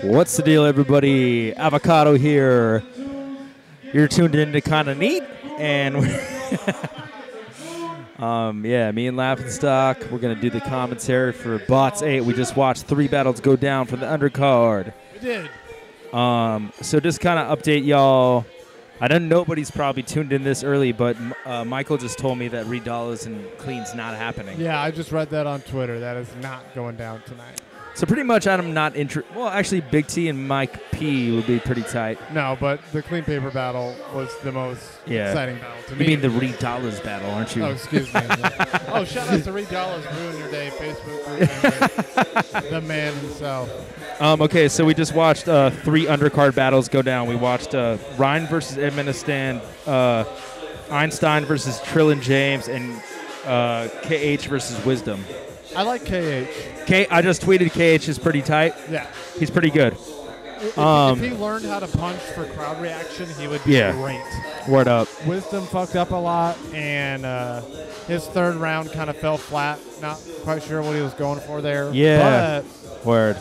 What's the deal, everybody? Avocado here. You're tuned in to Kinda Neat, and yeah, me and Laugh and Stalk, we're gonna do the commentary for Bots 8. We just watched 3 battles go down for the undercard. We did. So just kind of update y'all. I know nobody's probably tuned in this early, but Michael just told me that $3 and clean's not happening. Yeah, I just read that on Twitter. That is not going down tonight. So pretty much I'm not interested. Well, actually, Big T and Mike P would be pretty tight. No, but the clean paper battle was the most exciting battle to me. You mean the $3 battle, aren't you? Oh, excuse me. Oh, shout out to $3. Ruin Your Day Facebook group. And the man himself. Okay, so we just watched 3 undercard battles go down. We watched Ryan versus Edmonistan, Einstein versus Trillin James, and KH versus Wisdom. I like KH. I just tweeted KH is pretty tight. Yeah. He's pretty good. If he learned how to punch for crowd reaction, he would be great. Word up. Wisdom fucked up a lot, and his third round kind of fell flat. Not quite sure what he was going for there. Yeah. But, word.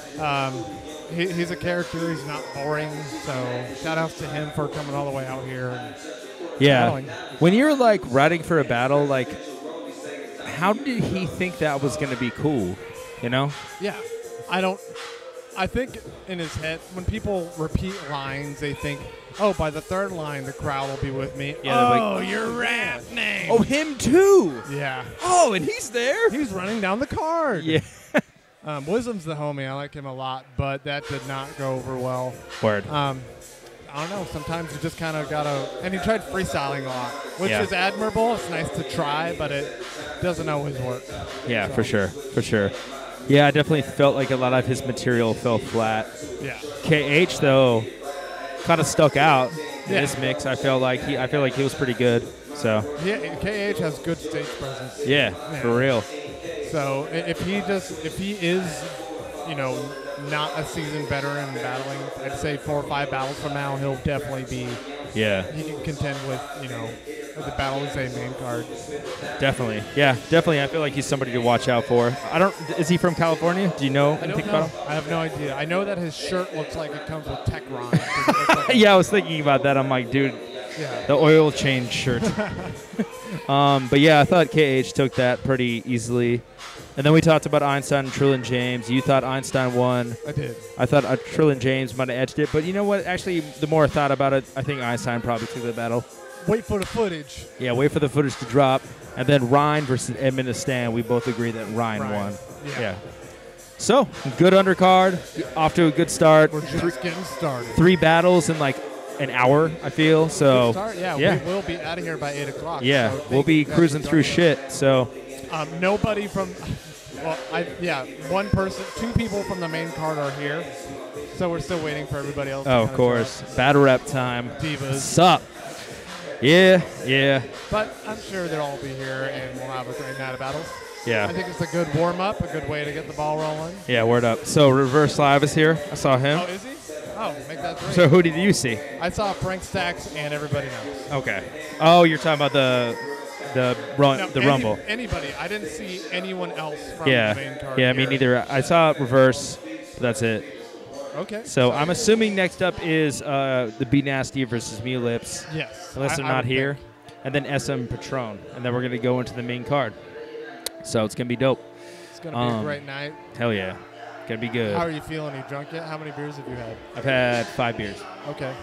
He's a character. He's not boring. So shout outs to him for coming all the way out here. And battling. When you're like writing for a battle, like, how did he think that was going to be cool? You know? Yeah. I think in his head, when people repeat lines, they think, oh, by the third line, the crowd will be with me. Yeah, oh, your rap name. Oh, him too. Yeah. Oh, and he's there? He's running down the card. Yeah. Wisdom's the homie. I like him a lot, but that did not go over well. Word. I don't know. Sometimes you just kind of got to... And he tried freestyling a lot, which is admirable. It's nice to try, but it doesn't always work. Yeah, so. For sure. For sure. Yeah, I definitely felt like a lot of his material fell flat. Yeah. KH, though, kind of stuck out in this mix. I feel like he was pretty good. So yeah, KH has good stage presence. Yeah, for real. So if he is, not a seasoned veteran in battling, I'd say 4 or 5 battles from now, he'll definitely be. Yeah. He can contend with, the Battle of ZAE main card. Definitely. Yeah, definitely. I feel like he's somebody to watch out for. Is he from California? Do you know anything about him? I have no idea. I know that his shirt looks like it comes with Techron. Like yeah, I was thinking about that. I'm like, dude, the oil change shirt. But yeah, I thought KH took that pretty easily. And then we talked about Einstein and Trillin James. You thought Einstein won. I did. I thought Trillin James might have edged it. But you know what? Actually, the more I thought about it, I think Einstein probably took the battle. Wait for the footage. Yeah, wait for the footage to drop. And then Ryan versus Edmonistan, we both agree that Ryan won. Yeah. So, good undercard. Off to a good start. We're just getting started. 3 battles in like an hour, I feel. So, we will be out of here by 8 o'clock. Yeah, so we'll be cruising through shit. So, nobody from, one person, 2 people from the main card are here. So we're still waiting for everybody else. Oh, of course. Battle rep time. Divas. Sup? Yeah. But I'm sure they'll all be here, and we'll have a great night of battles. Yeah. I think it's a good warm-up, a good way to get the ball rolling. Yeah, word up. So Reverse Live is here. I saw him. Oh, is he? Oh, make that 3. So who did you see? I saw Frank Stacks and everybody else. Okay. Oh, you're talking about the Rumble. Anybody. I didn't see anyone else from the main card. Yeah, me neither. I saw Reverse, but that's it. Okay. So I'm assuming next up is the Be Nasty versus Mulips. Yes. Unless they're not here. And then SM Patron. And then we're going to go into the main card. So it's going to be dope. It's going to be a great night. Hell yeah. Going to be good. How are you feeling? Are you drunk yet? How many beers have you had? I've had 5 beers. Okay.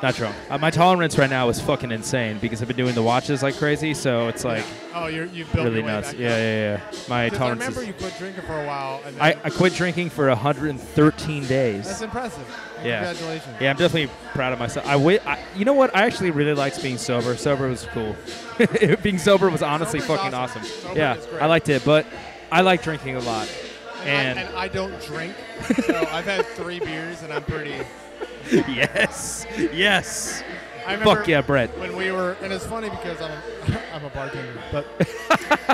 Not drunk. My tolerance right now is fucking insane because I've been doing the watches like crazy, so it's like you've built really your way nuts. Back Yeah. My tolerance. I remember you quit drinking for a while. And I quit drinking for 113 days. That's impressive. Yeah. Congratulations. Yeah, I'm definitely proud of myself. You know what? I actually really liked being sober. Sober was cool. Being sober was honestly fucking awesome. Yeah, I liked it, but I like drinking a lot. And I don't drink, so I've had 3 beers, and I'm pretty... Yes. I remember fuck yeah, Brett. When we were, and it's funny because I'm a bartender, but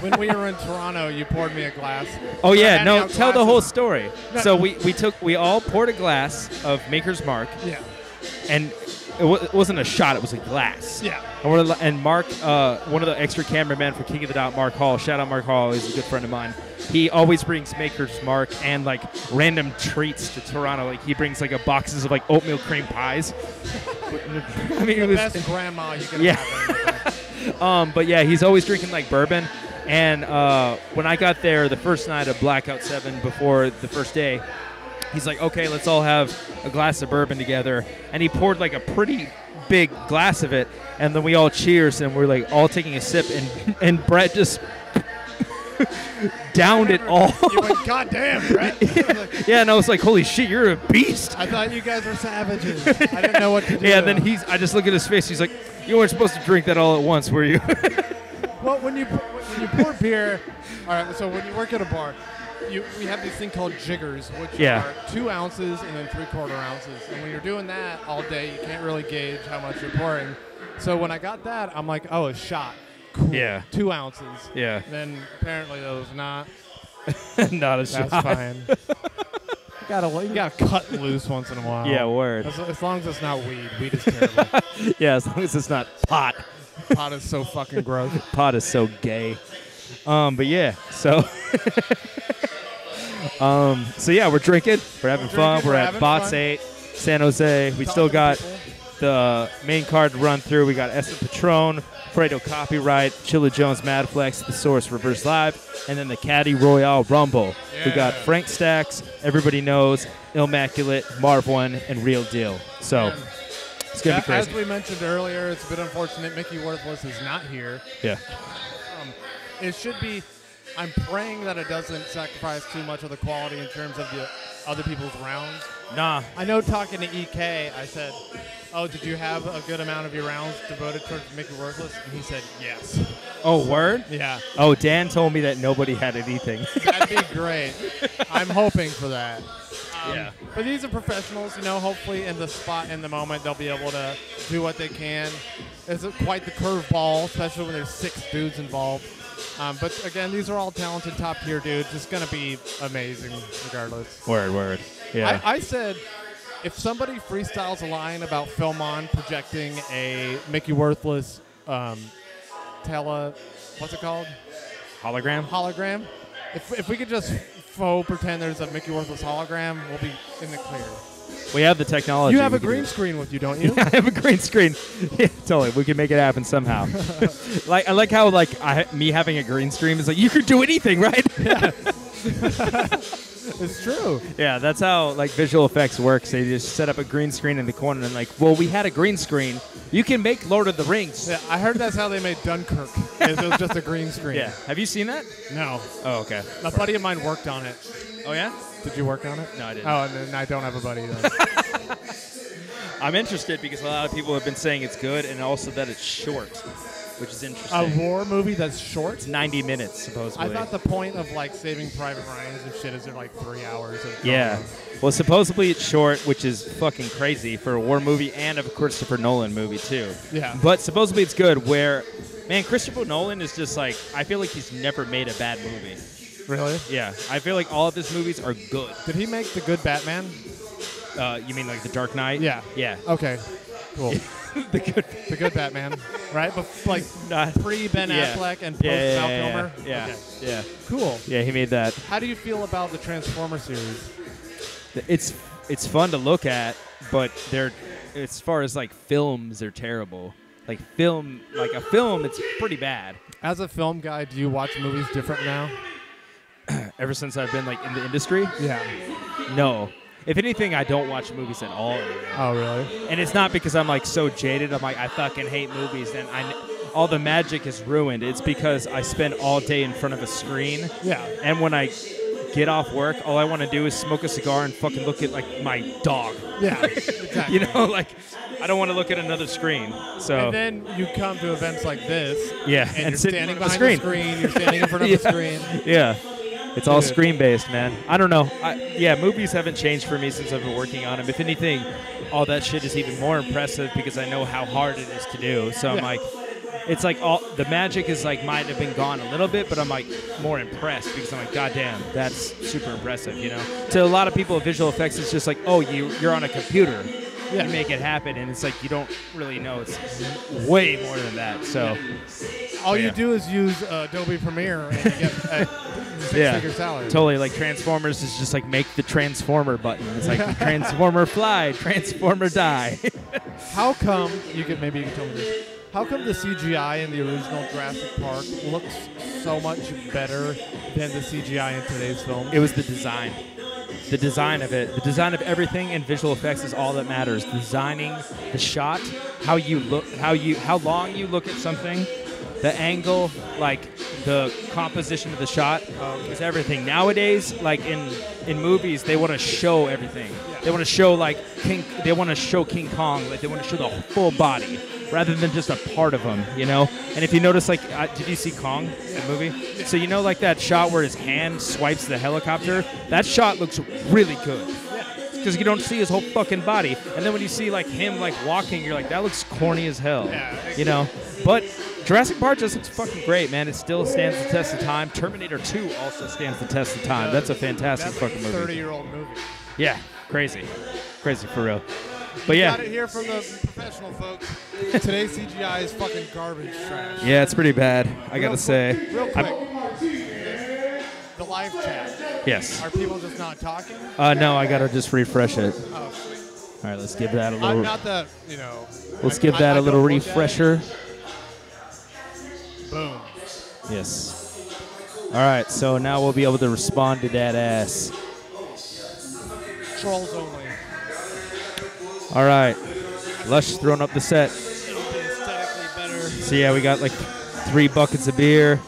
when we were in Toronto, you poured me a glass. Oh yeah, no, tell the whole story. So we all poured a glass of Maker's Mark. Yeah. And it wasn't a shot, it was a glass. Yeah. And Mark, one of the extra cameramen for King of the Dot, Mark Hall, shout out Mark Hall, he's a good friend of mine. He always brings Maker's Mark and like random treats to Toronto. Like he brings like boxes of like oatmeal cream pies. I mean, the best grandma you can have. But yeah, he's always drinking like bourbon. And when I got there the first night of Blackout 7 before the first day, he's like, okay, let's all have a glass of bourbon together. And he poured like a pretty big glass of it. And then we all cheers, and we're like all taking a sip. And Brett just downed it all. You went, God damn, Brett. Yeah, and I was like, holy shit, you're a beast. I thought you guys were savages. I didn't know what to do. Yeah, and then I just look at his face. He's like, you weren't supposed to drink that all at once, were you? Well, when you pour beer, all right, so when you work at a bar, we have this thing called jiggers, which are 2 ounces and then 3/4 ounces. And when you're doing that all day, you can't really gauge how much you're pouring. So when I got that, I'm like, oh, a shot. Cool. Yeah. 2 ounces. Yeah. And then apparently that was not. Not a shot. That's fine. You gotta cut loose once in a while. Yeah, word. As long as it's not weed. Weed is terrible. Yeah, as long as it's not pot. Pot is so fucking gross. Pot is so gay. But yeah, so so yeah, we're drinking, we're having fun. We're at Bots 8, San Jose. We still got the main card to run through. We got Essa Patron, Fredo Copyright, Chilla Jones, Madflex, The Source, Reverse Live, and then the Caddy Royale Rumble. Yeah. We got Frank Stacks, everybody knows, Immaculate, Marv One, and Real Deal. So it's gonna be crazy. As we mentioned earlier, it's a bit unfortunate Mickey Worthless is not here. Yeah. It should be. I'm praying that it doesn't sacrifice too much of the quality in terms of the other people's rounds. Nah. I know talking to EK, I said, oh, did you have a good amount of your rounds devoted towards Mickey Worthless? And he said, yes. Oh, word? Yeah. Oh, Dan told me that nobody had anything. That'd be great. I'm hoping for that. Yeah. But these are professionals, hopefully in the spot, in the moment, they'll be able to do what they can. It's quite the curveball, especially when there's 6 dudes involved. But again, these are all talented, top-tier dudes. It's going to be amazing regardless. Word. Yeah. I said, if somebody freestyles a line about Philmon projecting a Mickey Worthless what's it called? Hologram. If we could just pretend there's a Mickey Worthless hologram, we'll be in the clear. We have the technology. You have a green screen with you, don't you? Yeah, I have a green screen. Yeah, totally. We can make it happen somehow. I like how me having a green screen is like, you could do anything, right? Yeah. It's true. Yeah, that's how visual effects works. They just set up a green screen in the corner and well, we had a green screen. You can make Lord of the Rings. Yeah, I heard that's how they made Dunkirk. It was just a green screen. Yeah. Have you seen that? No. Oh, okay. A buddy of mine worked on it. Oh, yeah? Did you work on it? No, I didn't. Oh, and then I don't have a buddy then. I'm interested because a lot of people have been saying it's good and also that it's short, which is interesting. A war movie that's short? It's 90 minutes, supposedly. I thought the point of Saving Private Ryan and shit is they're 3 hours of Yeah. Well, supposedly it's short, which is fucking crazy for a war movie and a Christopher Nolan movie, too. Yeah. But supposedly it's good where, man, Christopher Nolan is just I feel like he's never made a bad movie. Really? Yeah. I feel like all of his movies are good. Did he make The Good Batman? You mean The Dark Knight? Yeah. Yeah. Okay. Cool. The good Batman, right? But pre-Ben Affleck and post-Val Kilmer? Yeah. Okay. Yeah. Cool. Yeah, he made that. How do you feel about the Transformer series? It's fun to look at, but as far as films, they're terrible. A film, it's pretty bad. As a film guy, do you watch movies different now? Ever since I've been in the industry? Yeah. No. If anything, I don't watch movies at all anymore. Oh, really? And it's not because I'm so jaded. I'm I fucking hate movies and all the magic is ruined. It's because I spend all day in front of a screen. Yeah. And when I get off work, all I want to do is smoke a cigar and fucking look at my dog. Yeah, exactly. I don't want to look at another screen. So. And then you come to events like this. Yeah. And you're standing behind the screen. You're standing in front of the screen. Yeah. It's all screen-based, man. I don't know. Movies haven't changed for me since I've been working on them. If anything, all that shit is even more impressive because I know how hard it is to do. So I'm it's all the magic is might have been gone a little bit, but I'm more impressed because I'm God damn, that's super impressive, To a lot of people, visual effects is just oh, you're on a computer. you make it happen, and it's like you don't really know. It's way more than that. So all you do is use Adobe Premiere and you get a six-figure salary. Totally. Like Transformers is just like make the Transformer button. It's like Transformer fly, Transformer die. How come maybe you can tell me this? How come the CGI in the original Jurassic Park looks so much better than the CGI in today's film? It was the design. The design of it. The design of everything in visual effects is all that matters. Designing the shot, how you look, how long you look at something, the angle, like the composition of the shot is everything. Nowadays, like in movies, they want to show everything. They want to show they want to show King Kong, like they want to show the full body rather than just a part of him, you know? And if you notice, like, did you see Kong, the movie? Yeah. So you know, like that shot where his hand swipes the helicopter? That shot looks really good. Because you don't see his whole fucking body. And then when you see, like, him, like, walking, you're like, that looks corny as hell, you know? But Jurassic Park just looks fucking great, man. It still stands the test of time. Terminator 2 also stands the test of time. That's a fantastic fucking movie. 30-year-old movie. Yeah, crazy. Crazy for real. But you got it here from the professional folks. Today's CGI is fucking garbage trash. Yeah, it's pretty bad, I gotta say. Real quick, the live chat. Yes. Are people just not talking? No, I gotta just refresh it. Oh, sweet. All right, let's give that a little. Not that, you know. Let's give that a little refresher. Boom. Yes. All right, so now we'll be able to respond to that ass. Trolls only. All right, Lush throwing up the set. It'll be aesthetically better. So yeah, we got like 3 buckets of beer.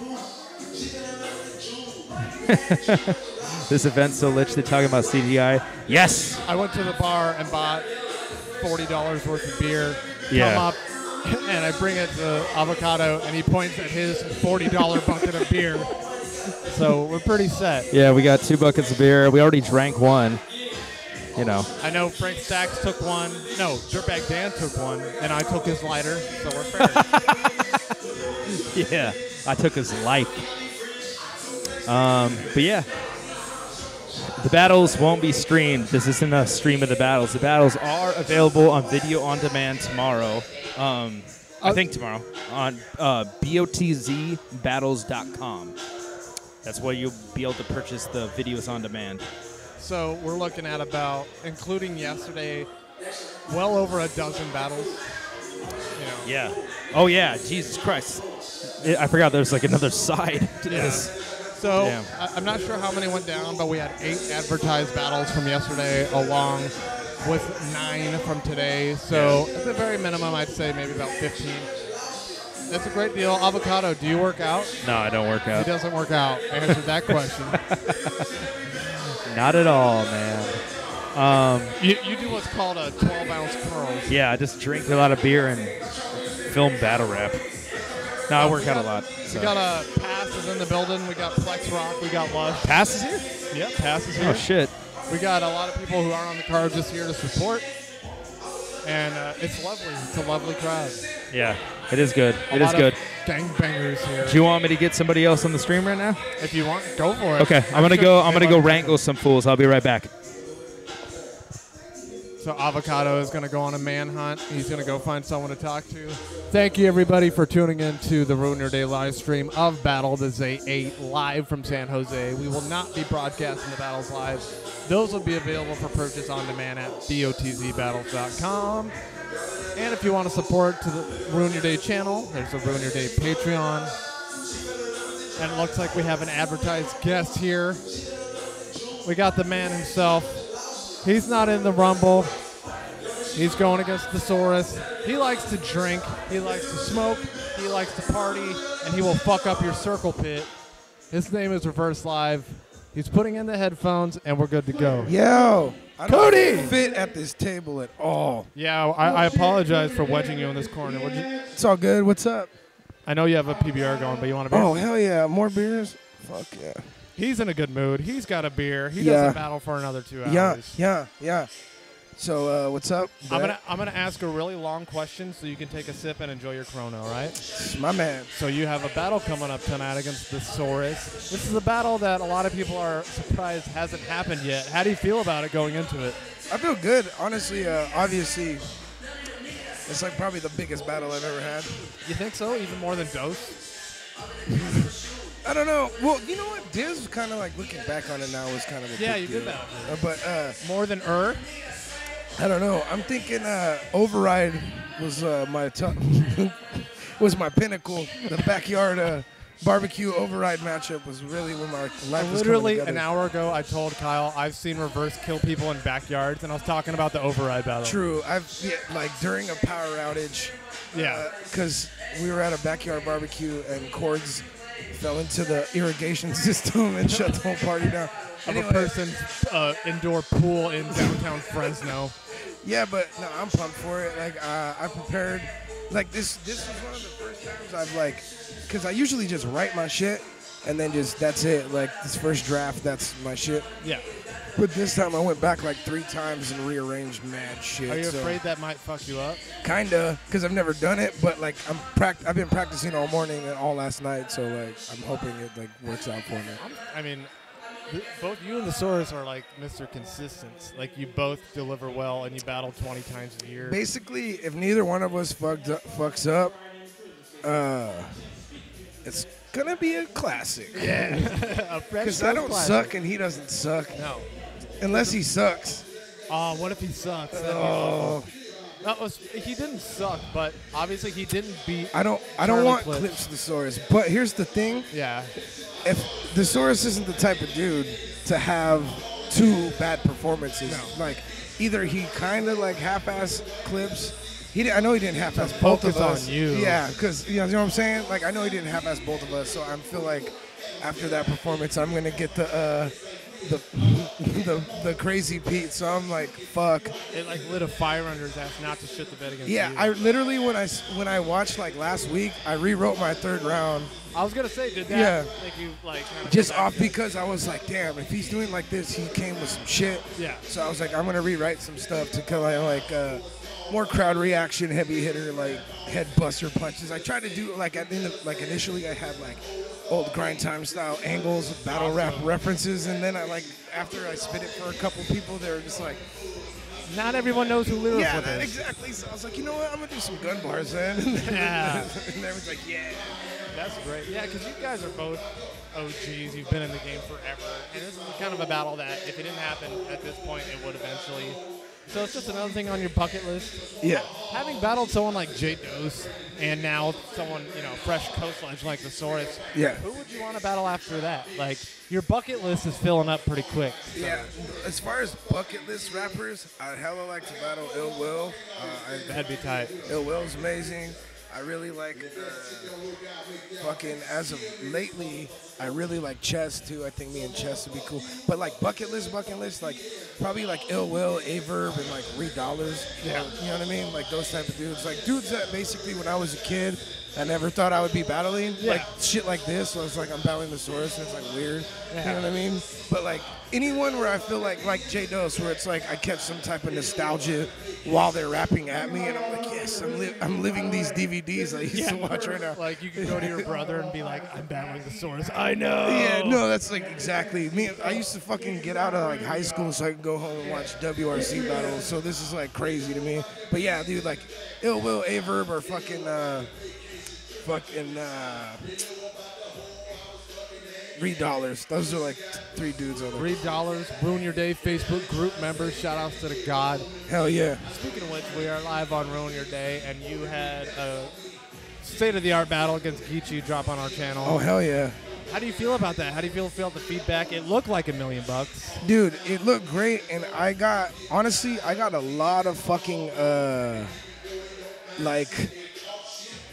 This event's so lit. They're talking about CGI. Yes. I went to the bar and bought $40 worth of beer. Yeah. Come up, and I bring it to Avocado, and he points at his $40 bucket of beer. So we're pretty set. Yeah, we got 2 buckets of beer. We already drank one. You know. I know Frank Stacks took one. No, Dirtbag Dan took one, and I took his lighter, so we're fair. Yeah, I took his life. But yeah, the battles won't be streamed. This isn't a stream of the battles. The battles are available on video on demand tomorrow. I think tomorrow on botzbattles.com. That's where you'll be able to purchase the videos on demand. So we're looking at about, including yesterday, well over a dozen battles. You know. Yeah. Oh yeah. Jesus Christ. I forgot there's like another side to this. So I'm not sure how many went down, but we had 8 advertised battles from yesterday, along with 9 from today. So at the very minimum, I'd say maybe about 15. That's a great deal. Avocado, do you work out? No, I don't work out. He doesn't work out. Answered that question. Not at all, man. You do what's called a 12-ounce curls. Yeah, I just drink a lot of beer and film battle rap. No, I work out a lot. So. We got Pass is in the building. We got Plex Rock. We got Lush. Pass is here? Yep, Pass is here. Oh, shit. We got a lot of people who aren't on the card just here to support. And it's lovely. It's a lovely crowd. Yeah, it is good. It is good. Gangbangers here. Do you want me to get somebody else on the stream right now? If you want, go for it. Okay, I'm gonna go wrangle some fools. I'll be right back. So Avocado is going to go on a manhunt. He's going to go find someone to talk to. Thank you, everybody, for tuning in to the Ruin Your Day live stream of Battle the ZAE live from San Jose. We will not be broadcasting the battles live. Those will be available for purchase on demand at botzbattles.com. And if you want to support to the Ruin Your Day channel, there's a Ruin Your Day Patreon. And it looks like we have an advertised guest here. We got the man himself. He's not in the Rumble. He's going against Thesaurus. He likes to drink. He likes to smoke. He likes to party. And he will fuck up your circle pit. His name is Reverse Live. He's putting in the headphones, and we're good to go. Yo! I Cody! don't fit at this table at all. Yeah, I apologize for wedging you in this corner. It's all good. What's up? I know you have a PBR going, but you want a beer? Oh, hell yeah. More beers? Fuck yeah. He's in a good mood. He's got a beer. He doesn't battle for another 2 hours. Yeah. So, what's up? I'm gonna ask a really long question so you can take a sip and enjoy your Corona, all right? My man. So you have a battle coming up tonight against Thesaurus. This is a battle that a lot of people are surprised hasn't happened yet. How do you feel about it going into it? I feel good, honestly. Obviously, it's like probably the biggest battle I've ever had. You think so? Even more than Dose? I don't know. Well, you know what? Diz kind of like looking back on it now was kind of a Yeah, big you deal. did that. But More than I don't know. I'm thinking Override was was my pinnacle. The backyard barbecue Override matchup was really when my life was coming Literally together. an hour ago, I told Kyle I've seen Reverse kill people in backyards, and I was talking about the Override battle. True. Like during a power outage. Yeah. Because we were at a backyard barbecue and cords fell into the irrigation system and shut the whole party down. Of a person's indoor pool in downtown Fresno. Yeah, but no, I'm pumped for it. Like I prepared. Like this was one of the first times I've like, because I usually just write my shit and then just that's it. Like this first draft, that's my shit. Yeah. But this time I went back like 3 times and rearranged mad shit. Are you afraid that might fuck you up? Kinda, because I've never done it. But like I've been practicing all morning and all last night, so like I'm hoping it like works out for me. I mean, both you and the Saurus are like Mr. Consistent. Like you both deliver well and you battle 20 times a year. Basically, if neither one of us fucks up, it's gonna be a classic. Yeah. Because I don't suck and he doesn't suck. No. Unless he sucks. Oh, what if he sucks? Oh. He didn't suck, but obviously he didn't beat. I don't Charlie want Clips. clips of the Saurus. But here's the thing. Yeah. If the Saurus isn't the type of dude to have 2 bad performances, like either he kind of like half-ass clips. I know he didn't half-ass both of us. On you. Yeah, because you know what I'm saying. Like I know he didn't half-ass both of us, so I feel like after that performance, I'm gonna get the crazy Pete. So I'm like, fuck. It like lit a fire under his ass not to shit the bed against you. Yeah, I literally when I watched like last week, I rewrote my 3rd round. I was gonna say, did that make you like kind of just off because I was like, damn, if he's doing like this, he came with some shit. Yeah. So I was like, I'm gonna rewrite some stuff to kind of like more crowd reaction, heavy hitter, like head buster punches. I tried to do like at the end of, like initially I had like old grind time style angles, battle rap references, and then I like after I spit it for a couple people, they were just like, not everyone knows who Lyrical is. Yeah, exactly. So I was like, you know what, I'm gonna do some gun bars then. Yeah. And everyone's like, yeah. That's great. Yeah, because you guys are both OGs. You've been in the game forever. And this is kind of a battle that, if it didn't happen at this point, it would eventually. So it's just another thing on your bucket list. Yeah. Having battled someone like J Dose and now someone, fresh coastline like the Saurus, Yeah. who would you want to battle after that? Like, your bucket list is filling up pretty quick. So. Yeah. As far as bucket list rappers, I'd hella like to battle Ill Will. That'd be tight. Ill Will's amazing. I really like fucking, as of lately, I really like Chess too. I think me and Chess would be cool. But like bucket list, like probably like Ill Will, Averb, and like $3. Yeah. You know what I mean? Like those type of dudes. Like dudes that basically when I was a kid, I never thought I would be battling. Yeah. Like shit like this. So it's like I'm battling the Saurus and it's like weird. Yeah. You know what I mean? But like anyone where I feel like J Dose, where it's like I catch some type of nostalgia while they're rapping at me, and I'm like, yes, I'm living these DVDs I used to watch right now. Like you could go to your brother and be like, I'm battling the Saurus. I know. Yeah, no, that's like exactly me. I used to fucking get out of like high school so I could go home and watch WRC battles. So this is like crazy to me. But yeah, dude, like Ill Will, Averb, or fucking $3. Those are like 3 dudes on there. $3, Ruin Your Day Facebook group members. Shout outs to the God. Hell yeah. Speaking of which, we are live on Ruin Your Day, and you had a state-of-the-art battle against Geechee drop on our channel. Oh, hell yeah. How do you feel about that? How do you feel about the feedback? It looked like $1 million. Dude, it looked great, and I got a lot of fucking,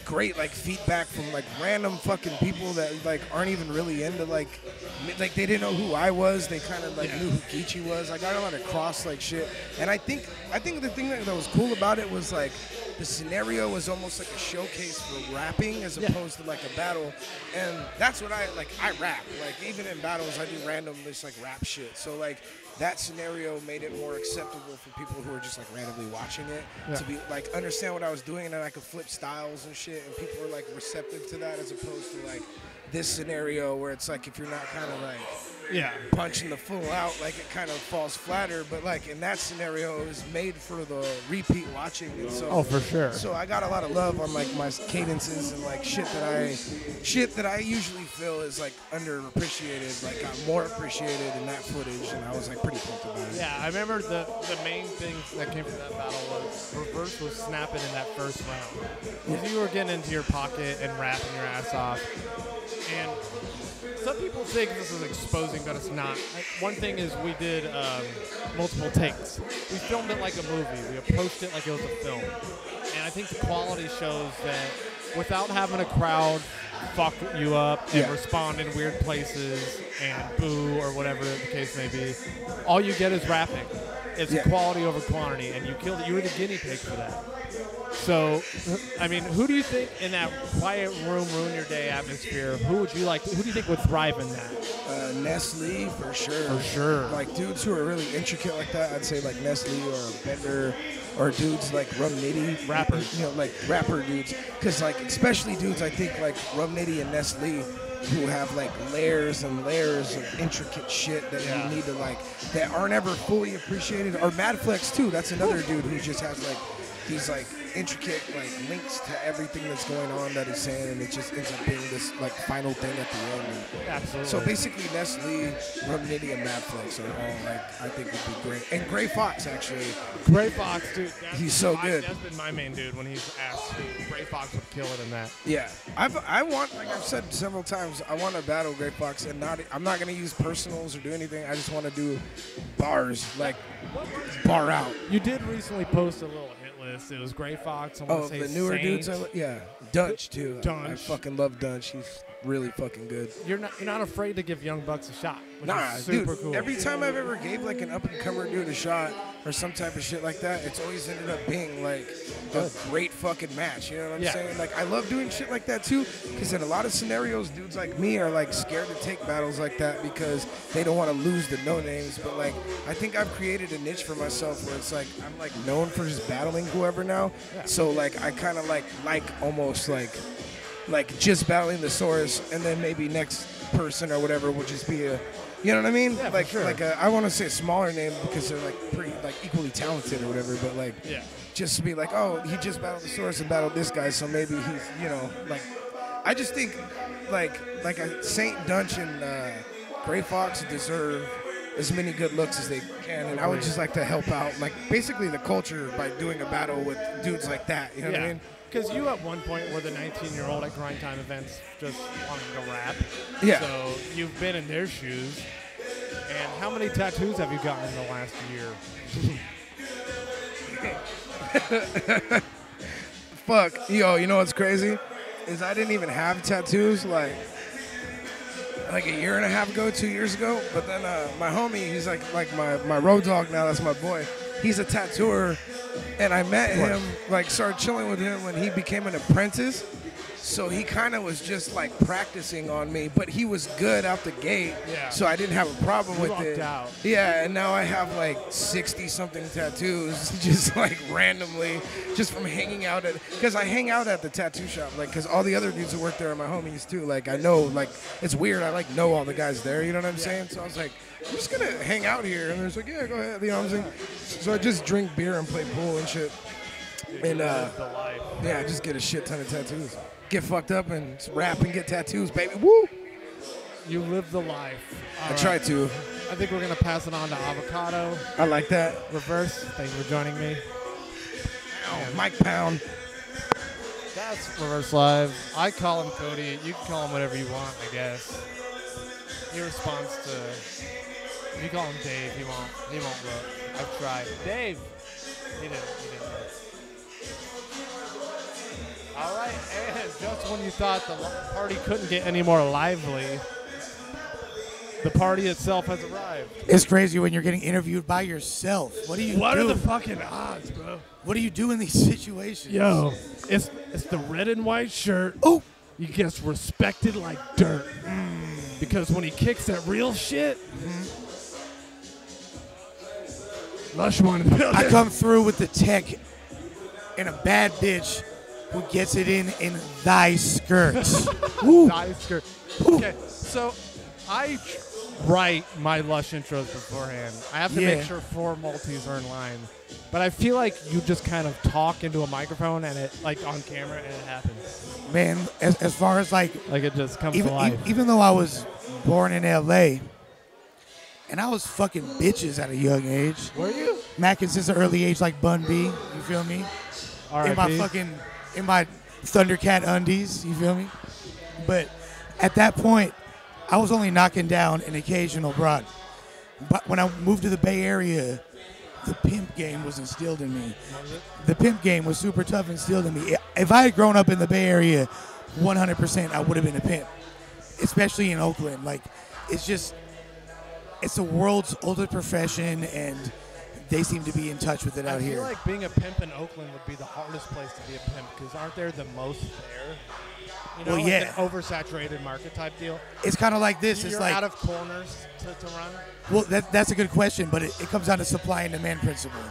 great like feedback from like random fucking people that like aren't even really into like they didn't know who I was. They kind of like knew who Geechee was. I got a lot of cross like shit, and I think the thing that was cool about it was like the scenario was almost like a showcase for rapping as opposed to like a battle, and that's what I rap. Like even in battles, I do random just like rap shit. So like that scenario made it more acceptable for people who are just like randomly watching it to be like understand what I was doing, and then I could flip styles and shit, and people were like receptive to that as opposed to like this scenario where it's like if you're not kind of like punching the full out, like it kind of falls flatter. But like in that scenario, it was made for the repeat watching. And so, for sure. So I got a lot of love on like my cadences and like shit that I usually feel is like underappreciated, like got more appreciated in that footage, and I was like pretty pumped about it. Yeah, I remember the main things that came from that battle was reverse was snapping in that first round. Because you were getting into your pocket and rapping your ass off. And some people think this is exposing, but it's not. One thing is we did multiple takes. We filmed it like a movie. We approached it like it was a film. And I think the quality shows that without having a crowd fuck you up and respond in weird places and boo or whatever the case may be, all you get is rapping. It's quality over quantity, and you killed it. You were the guinea pig for that. So, I mean, who do you think in that quiet room, ruin your day atmosphere, who do you think would thrive in that? Nestle, for sure. For sure. Like, dudes who are really intricate like that, I'd say, like, Nestle or Bender, or dudes like Rum Nitty. Rappers. You know, like, rapper dudes. Because, like, especially dudes, I think, like, Rum Nitty and Nestle, who have, like, layers and layers of intricate shit that you need to, like, that aren't ever fully appreciated. Or Madflex, too. That's another dude who just has, like, these, like, intricate like links to everything that's going on that he's saying, and it just ends up being this like final thing at the end. And absolutely. So basically, Nestle, Rum Nitty, and Madflex are all like I think would be great. And Gray Fox actually. Gray Fox, dude. He's so good. That's been my main dude when he's asked who. Gray Fox would kill it in that. Yeah, I want, like I've said several times, I want to battle Gray Fox, and I'm not gonna use personals or do anything. I just want to do bars, like bar out. You did recently post a little hit list. It was Gray Fox. The newer Saint. dudes. Dunch too. Dunch. I fucking love Dunch. He's really fucking good. You're not afraid to give young bucks a shot. Which is dude. super cool. Every time I've ever gave like an up and comer dude a shot or some type of shit like that, it's always ended up being like a great fucking match. You know what I'm saying? Like I love doing shit like that too, because in a lot of scenarios, dudes like me are like scared to take battles like that because they don't want to lose the no names. But like I think I've created a niche for myself where it's like I'm like known for just battling whoever now. Yeah. So like I kind of like almost like just battling the source, and then maybe next person or whatever will just be a, you know what I mean? Yeah, like sure. like I want to say a smaller name because they're like pretty like equally talented or whatever, but like just to be like, oh, he just battled the source and battled this guy, so maybe he's, you know, like I just think like a Saint, Dunch, and Gray Fox deserve as many good looks as they can, and I would just like to help out like basically the culture by doing a battle with dudes like that, you know what I mean? Because you at one point were the 19-year-old at grind time events just wanting to rap. Yeah. So you've been in their shoes. And how many tattoos have you gotten in the last year? Fuck. Yo, you know what's crazy? Is I didn't even have tattoos like a year and a half ago, 2 years ago. But then my homie, he's like my road dog now, that's my boy. He's a tattooer. And I met him, like started chilling with him when he became an apprentice. So he kind of was just like practicing on me, but he was good out the gate. Yeah. So I didn't have a problem with it. Out. Yeah, and now I have like 60-something tattoos just like randomly just from hanging out at, because I hang out at the tattoo shop, like, because all the other dudes who work there are my homies too. Like I know, like it's weird, I like know all the guys there, you know what I'm saying? So I was like, I'm just gonna hang out here, and they're like, yeah, go ahead, you know what I'm saying? So I just drink beer and play pool and shit. And yeah, just get a shit ton of tattoos. Get fucked up and rap and get tattoos, baby. Woo! You live the life. I try to. I think we're going to pass it on to Avocado. I like that. Reverse, thank you for joining me. Mike Pound. That's Reverse Live. I call him Cody. You can call him whatever you want, I guess. He responds to... If you call him Dave, he won't look. I've tried. Dave! He didn't look. All right, and just when you thought the party couldn't get any more lively, the party itself has arrived. It's crazy when you're getting interviewed by yourself. What do you do? What are the fucking odds, bro? What do you do in these situations? Yo, it's the red and white shirt. Oh, he gets respected like dirt. Because when he kicks that real shit, Lush one in the building. I come through with the tech and a bad bitch who gets it in thy skirts. Thy skirt. Okay, so I write my Lush intros beforehand. I have to make sure 4 multis are in line. But I feel like you just kind of talk into a microphone and it, like on camera, and it happens. Man, as far as like it just comes to life. Even though I was born in L.A., and I was fucking bitches at a young age. Were you? Macking since an early age, like Bun B. You feel me? In my Thundercat undies. You feel me? But at that point, I was only knocking down an occasional broad. But when I moved to the Bay Area, the pimp game was instilled in me. The pimp game was super tough instilled in me. If I had grown up in the Bay Area, 100% I would have been a pimp, especially in Oakland. Like, it's the world's oldest profession, and they seem to be in touch with it out here. I feel like being a pimp in Oakland would be the hardest place to be a pimp, because aren't there the most there? You know, like an oversaturated market type deal. It's kind of like this. You're it's like out of corners to run. Well, that's a good question, but it comes down to supply and demand principle.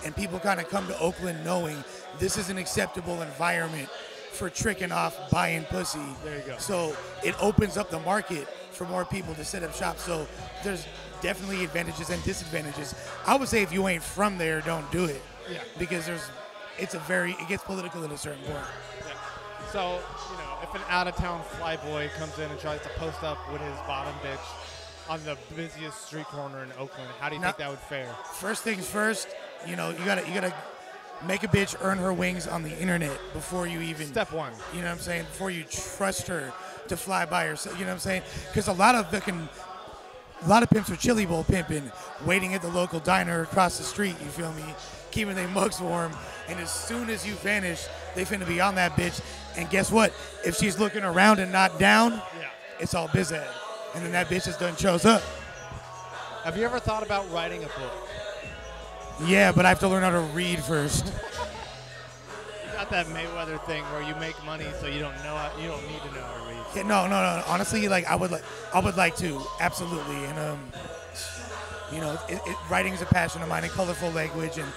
And people kind of come to Oakland knowing this is an acceptable environment for tricking off buying pussy. There you go. So it opens up the market for more people to set up shop. So there's definitely advantages and disadvantages. I would say if you ain't from there, don't do it. Yeah. Because it gets political at a certain point. Yeah. So, if an out-of-town flyboy comes in and tries to post up with his bottom bitch on the busiest street corner in Oakland, how do you think that would fare? First things first, you gotta make a bitch earn her wings on the internet before you even. Step one. You know what I'm saying? Before you trust her to fly by herself. You know what I'm saying? Because a lot of pimps are chili bowl pimping, waiting at the local diner across the street. You feel me? Keeping their mugs warm. And as soon as you vanish, they finna be on that bitch. And guess what? If she's looking around and not down, it's all biz ad. And then that bitch just done shows up. Have you ever thought about writing a book? Yeah, but I have to learn how to read first. You got that Mayweather thing where you make money, so you don't need to know how to read. Yeah, no. Honestly, I would like to, absolutely. And writing is a passion of mine, and colorful language. And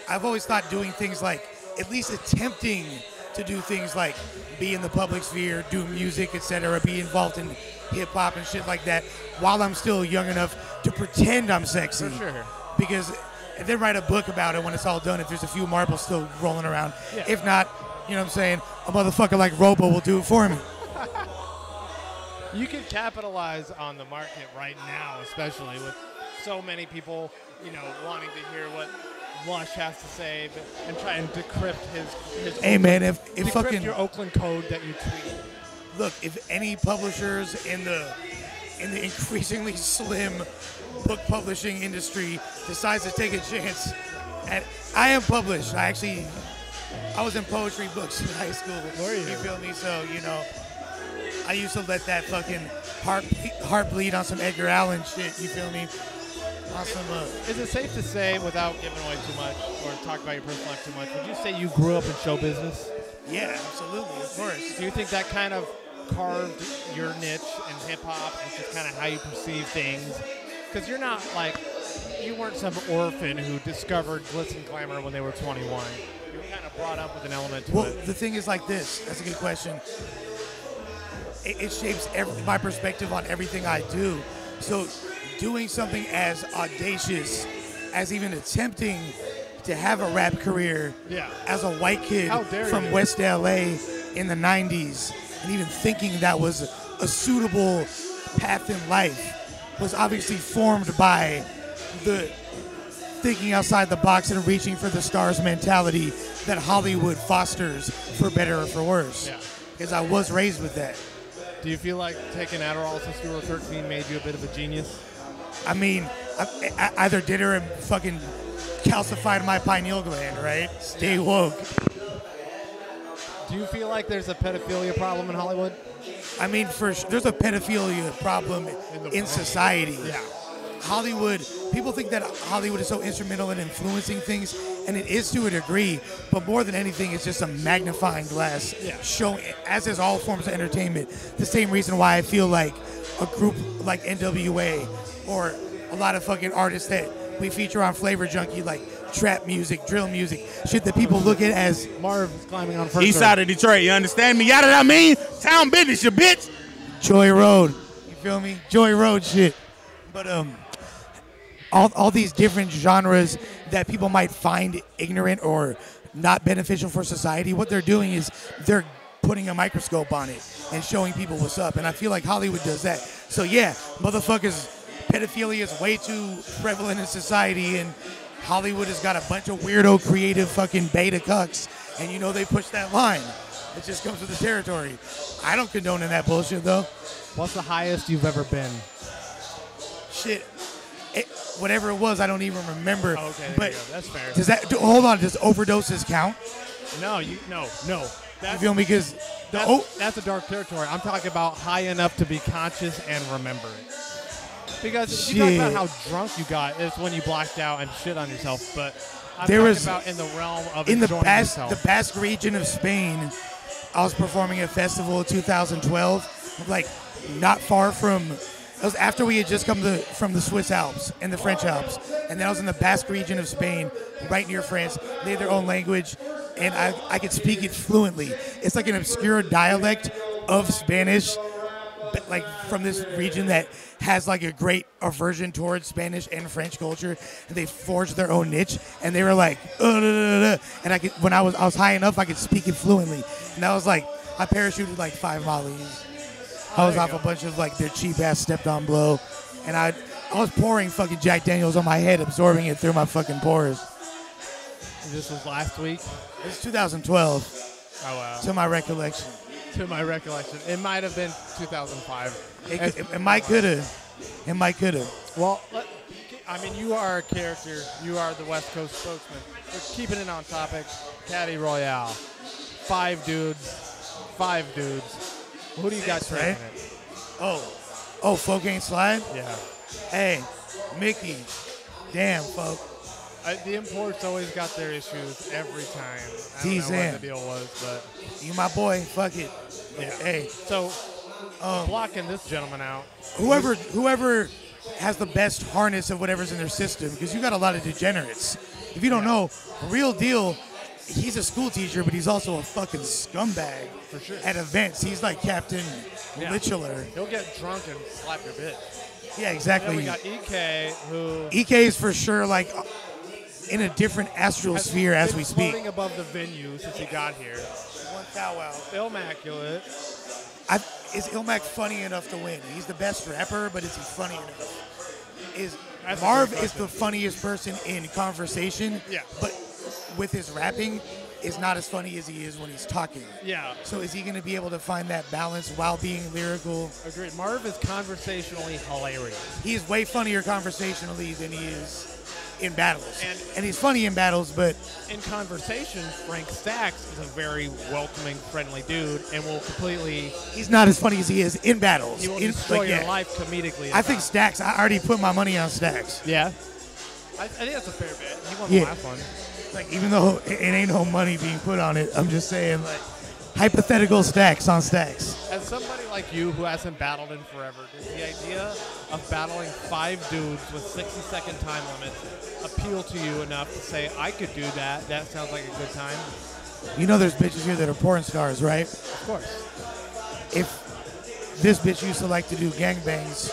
I've always thought doing things like, at least attempting to do things like be in the public sphere, do music, etc., be involved in hip hop and shit like that, while I'm still young enough to pretend I'm sexy. For sure. Because and then write a book about it when it's all done, if there's a few marbles still rolling around. Yeah. If not, you know what I'm saying, a motherfucker like Robo will do it for me. You can capitalize on the market right now, especially with so many people, wanting to hear what Lush has to say and try and decrypt his hey, man, if fucking your Oakland code that you tweet. Look, if any publishers in the increasingly slim book publishing industry decides to take a chance, and I am published. I was in poetry books in high school. You feel me? So, I used to let that fucking heart bleed on some Edgar Allan shit. You feel me? Is it safe to say, without giving away too much or talk about your personal life too much, would you say you grew up in show business? Yeah, absolutely, of course. Do you think that kind of carved your niche in hip-hop, which is kind of how you perceive things? Because you're not you weren't some orphan who discovered glitz and glamour when they were 21. You were kind of brought up with an element to it. Well, the thing is like this. That's a good question. It shapes my perspective on everything I do. So doing something as audacious as even attempting to have a rap career as a white kid from West LA in the 90s, and even thinking that was a suitable path in life, was obviously formed by the thinking outside the box and reaching for the stars mentality that Hollywood fosters, for better or for worse. Yeah. Because I was raised with that. Do you feel like taking Adderall since you were 13 made you a bit of a genius? I mean, I either did or fucking calcified my pineal gland, right? Stay woke. Do you feel like there's a pedophilia problem in Hollywood? I mean, there's a pedophilia problem in society. Yeah. Hollywood, people think that Hollywood is so instrumental in influencing things, and it is to a degree, but more than anything, it's just a magnifying glass showing, as is all forms of entertainment. The same reason why I feel like a group like NWA or a lot of fucking artists that we feature on Flavor Junkie, like trap music, drill music, shit that people look at as Marv climbing on first East side of Detroit, you understand me? Yada, I mean, town business, you bitch. Joy Road. You feel me? Joy Road shit. But all these different genres that people might find ignorant or not beneficial for society, what they're doing is they're putting a microscope on it and showing people what's up. And I feel like Hollywood does that. So yeah, motherfuckers, pedophilia is way too prevalent in society, and Hollywood has got a bunch of weirdo creative fucking beta cucks, and you know they push that line. It just comes with the territory. I don't condone in that bullshit though. What's the highest you've ever been? Shit. Whatever it was, I don't even remember. Oh, okay, but that's fair. Hold on, does overdoses count? No. You feel me? Because that's a dark territory. I'm talking about high enough to be conscious and remember it. Because if you talk about how drunk you got, it's when you blacked out and shit on yourself. But I'm talking about in the realm of enjoying yourself. The Basque region of Spain, I was performing at a festival in 2012, like not far from. It was after we had just come from the Swiss Alps and the French Alps, and then I was in the Basque region of Spain, right near France. They had their own language, and I could speak it fluently. It's like an obscure dialect of Spanish, but like from this region that has like a great aversion towards Spanish and French culture. And they forged their own niche, and they were like, and I could, when I was high enough, I could speak it fluently, and I was like, I parachuted like 5 mollies. I was off a bunch of like their cheap ass stepped on blow, and I was pouring fucking Jack Daniels on my head, absorbing it through my fucking pores. This was last week? This is 2012. Oh wow. To my recollection. It might have been 2005. It might could have. It might could have. Well, I mean, you are a character. You are the West Coast spokesman. We're keeping it on topic. Caddy Royale. 5 dudes. Who do you got taking it? Oh, folk ain't slide? Yeah. Hey, Mickey. Damn, folk. The imports always got their issues every time. I don't know what the deal was, but you my boy. Fuck it. Yeah. Hey. So, blocking this gentleman out. Whoever has the best harness of whatever's in their system, because you got a lot of degenerates. If you don't know, Real Deal, he's a school teacher, but he's also a fucking scumbag. For sure. At events. He's like Captain Littler. He'll get drunk and slap your bitch. Yeah, exactly. And then we got EK, who... EK is for sure like in a different astral sphere as we speak. Floating above the venue since he got here. One cow out. Illmaculate. Is Illmac funny enough to win? He's the best rapper, but is he funny enough? Marv is the funniest person in conversation, but with his rapping, is not as funny as he is when he's talking. Yeah. So is he going to be able to find that balance while being lyrical? Agreed. Marv is conversationally hilarious. He is way funnier conversationally than he is in battles. And he's funny in battles, but... In conversation, Frank Stacks is a very welcoming, friendly dude and will completely... He's not as funny as he is in battles. He will destroy your life comedically. I think Stacks, I already put my money on Stacks. Yeah? I think that's a fair bet. He won the last one. Like, even though it ain't no money being put on it, I'm just saying, like, hypothetical Stacks on Stacks. As somebody like you who hasn't battled in forever, does the idea of battling 5 dudes with 60-second time limits appeal to you enough to say, I could do that? That sounds like a good time. You know there's bitches here that are porn stars, right? Of course. If this bitch used to like to do gangbangs,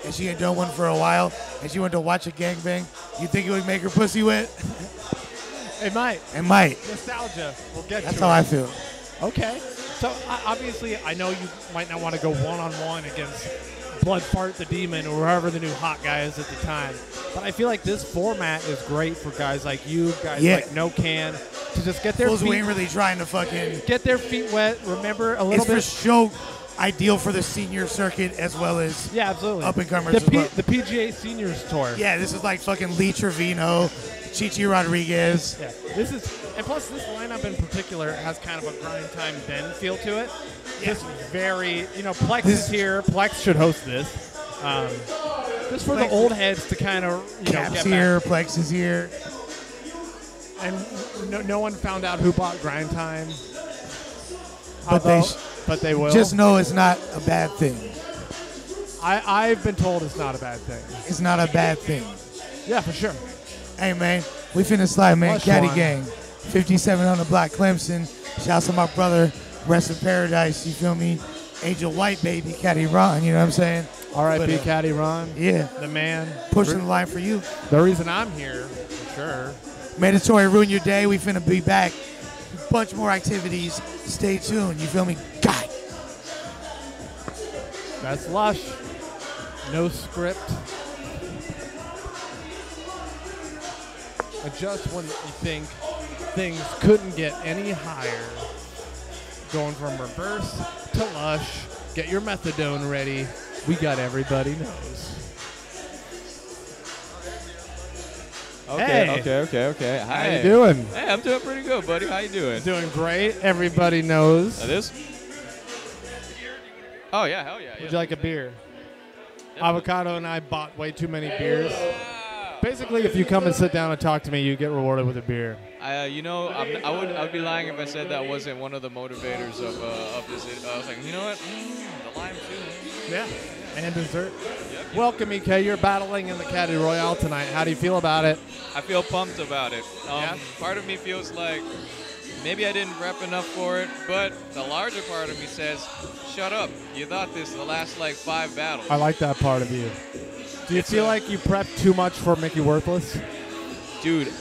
and she ain't done one for a while, and she went to watch a gangbang, you think it would make her pussy wet? It might. It might. Nostalgia will get That's you. how I feel. Okay. So, obviously, I know you might not want to go one-on-one against Blood Fart the Demon or whoever the new hot guy is at the time. But I feel like this format is great for guys like you, guys like No Can, to just get their feet... we ain't really trying to fucking... Get their feet wet, remember a little bit... It's for show ideal for the senior circuit as well as absolutely. Up-and-comers the PGA Seniors Tour. Yeah, this is like fucking Lee Trevino, Chichi Rodriguez. Yeah, this is... And plus, this lineup in particular has kind of a grind time Ben feel to it. Yeah. Just very, Plex is here. Plex should host this. Just for the old heads to kind of, Cap's get here, back. Plex is here. And no one found out who bought grind time. But they will. Just know it's not a bad thing. I've been told it's not a bad thing. It's not a bad thing. Yeah, for sure. Hey, man, we finna slide, man. Lush Caddy one. Gang. 57 on the block, Clemson. Shouts to my brother, Rest in Paradise, you feel me? Angel White, baby, Caddy Ron, you know what I'm saying? R.I.P. Caddy Ron. Yeah. The man. Pushing the line for you. The reason I'm here, for sure. Mandatory Ruin Your Day. We finna be back. Bunch more activities. Stay tuned. You feel me? God. That's Lush. No script. And just when you think things couldn't get any higher, going from reverse to Lush, get your methadone ready. We got Everybody Knows. Okay, okay. Hi. How you doing? Hey, I'm doing pretty good, buddy. How you doing? Doing great. Everybody knows. That is? Oh, yeah, hell yeah. Would you like a beer? Avocado and I bought way too many beers. Basically, if you come and sit down and talk to me, you get rewarded with a beer. You know, I would be lying if I said that wasn't one of the motivators of this. I was like, you know what? The lime too. Yeah. And dessert. Yep. Welcome, EK. You're battling in the Caddy Royale tonight. How do you feel about it? I feel pumped about it. Yeah? Part of me feels like maybe I didn't rep enough for it, but the larger part of me says, shut up. You thought this the last, like, 5 battles. I like that part of you. Do you feel like you prepped too much for Mickey Worthless? Dude.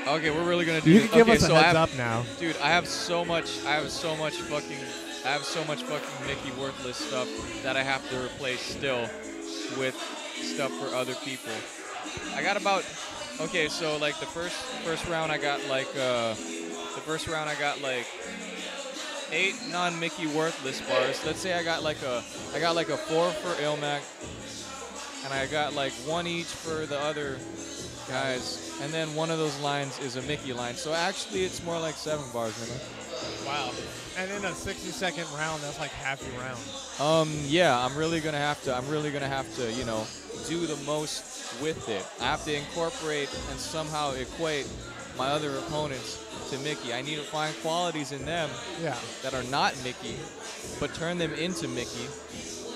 Okay, we're really gonna do You this. can give Okay, us a so heads up now. Dude, I have so much fucking Mickey Worthless stuff that I have to replace still with stuff for other people. I got about, okay, so like the first round I got like 8 non-Mickey Worthless bars. Let's say I got like a 4 for Illmac, and I got like 1 each for the other guys, and then one of those lines is a Mickey line. So actually, it's more like 7 bars, you know? Wow. And in a 60-second round, that's like half your round. Yeah, I'm really gonna have to, you know, do the most with it. I have to incorporate and somehow equate my other opponents to Mickey. I need to find qualities in them that are not Mickey, but turn them into Mickey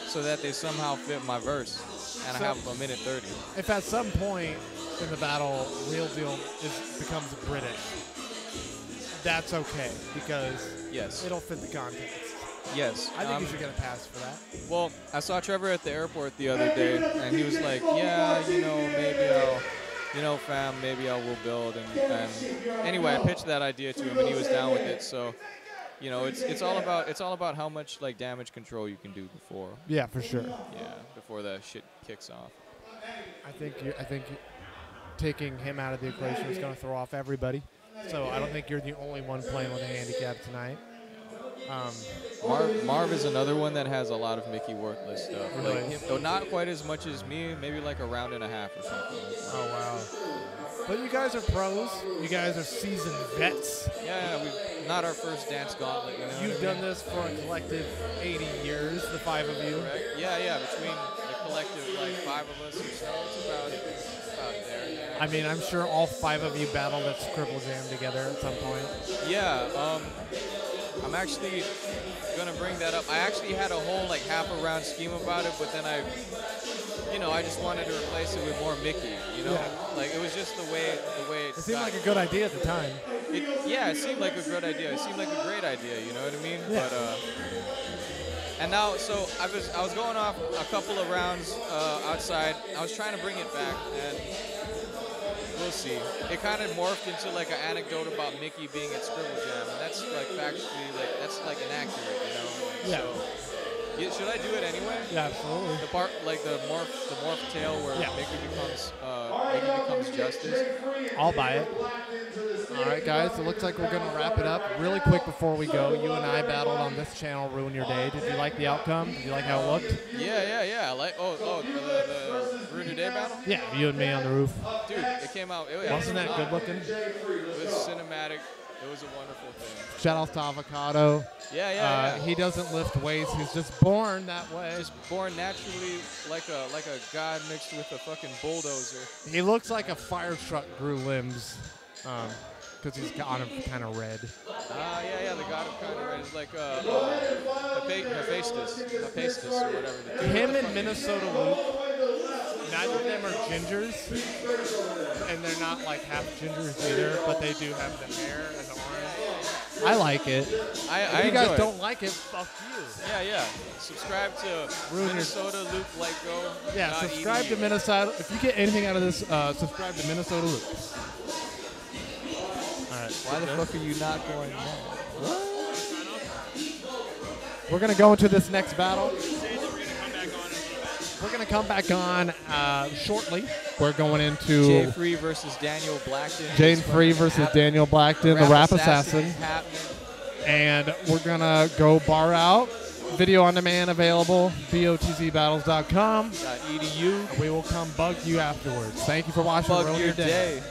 so that they somehow fit my verse. And I have a minute 30. If at some point in the battle, Real Deal becomes British, that's okay, because it'll fit the context. Yes. I think you should get a pass for that. Well, I saw Trevor at the airport the other day, and he was like, yeah, you know, maybe I'll, you know, fam, maybe I will build. And anyway, I pitched that idea to him, and he was down with it. So, you know, it's all about how much, like, damage control you can do before. Yeah, for sure. Yeah, before that shit kicks off. I think taking him out of the equation is going to throw off everybody. So I don't think you're the only one playing with a handicap tonight. Marv is another one that has a lot of Mickey Worthless stuff. Really? Like though not quite as much as me, maybe like a round and a half or something. Oh, wow. But you guys are pros. You guys are seasoned vets. Yeah, we've not our first dance gauntlet. You know You've done this for a collective 80 years, the 5 of you. Correct? Yeah, between the collective, like 5 of us or so, it's about there. Yeah. I mean, I'm sure all 5 of you battled at Scribble Jam together at some point. Yeah, I'm actually gonna bring that up. I actually had a whole like half a round scheme about it, but then I just wanted to replace it with more Mickey. You know, like it was just the way it seemed like a good idea at the time. It seemed like a good idea. It seemed like a great idea. You know what I mean? Yeah. But and now, so I was going off a couple of rounds outside. I was trying to bring it back, and we'll see. It kind of morphed into like an anecdote about Mickey being at Scribble Jam, and that's like factually that's like inaccurate, you know? Yeah. So, should I do it anyway? Yeah, absolutely. The part like the morph tale where Mickey becomes Justice. I'll buy it. All right, guys. It looks like we're gonna wrap it up really quick before we go. You and I battled on this channel, Ruin Your Day. Did you like the outcome? Did you like how it looked? Yeah. I like the Ruin Your Day battle. Yeah, you and me on the roof. Dude, it came out. Wasn't that good looking? It was cinematic. It was a wonderful thing. Shout out to Avocado. Yeah. He doesn't lift weights. He's just born that way. Just born naturally like a god mixed with a fucking bulldozer. He looks like a fire truck grew limbs, because he's got him kind of red. Yeah, the god of kind of red is like Hephaestus or whatever. Him and Minnesota Luke, neither of them are gingers, and they're not like half gingers either, but they do have the hair and the orange. I like it. I If you guys enjoy it. don't like it, fuck you. Yeah. Subscribe to Minnesota Loop Like Go. Yeah, subscribe to Minnesota. If you get anything out of this, subscribe to Minnesota Loop. All right. Why the fuck are you not going there? We're going to go into this next battle. We're going to come back on shortly. We're going into Jay Free versus Daniel Blackton. Jane Free versus Daniel Blackton, the Rap Assassin. Happening. And we're going to go bar out. Video on demand available, botzbattles.com. .edu. We will come bug you afterwards. Thank you for watching. Bug Roll your day.